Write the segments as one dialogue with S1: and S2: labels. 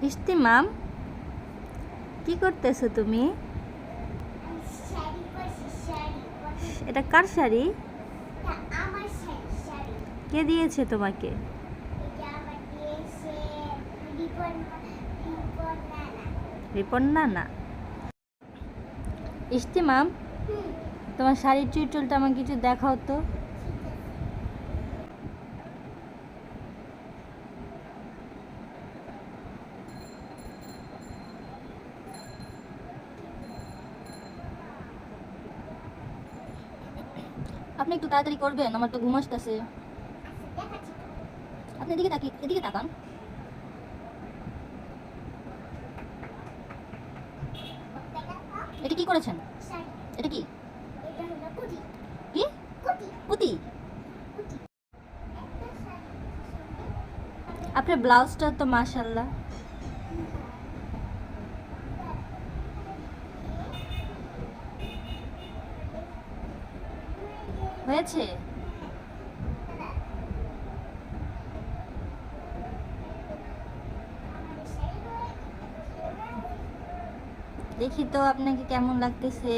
S1: ইস্তিমাম, কি করতেছো তুমি? এটা কার শাড়ি? কে দিয়েছে তোমাকে? রিপন নানা। ইস্তিমাম, তোমার শাড়ির চুলটা আমাকে কিছু দেখাও তো। আপনি একটু তাড়াতাড়ি করবেন, আমার তো ঘুম আসতেছে। আপনি এদিকে তাকান। এটা কি করেছেন? এটা কি? কি? পুঁতি? আপনার ব্লাউজটা তো মাশাআল্লাহ। হয়েছে? দেখি তো আপনাকে কেমন লাগতেছে।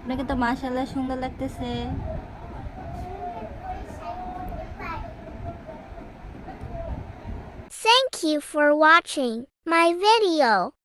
S1: আপনাকে তো মাশাআল্লাহ সুন্দর লাগতেছে।
S2: Thank you for watching my video.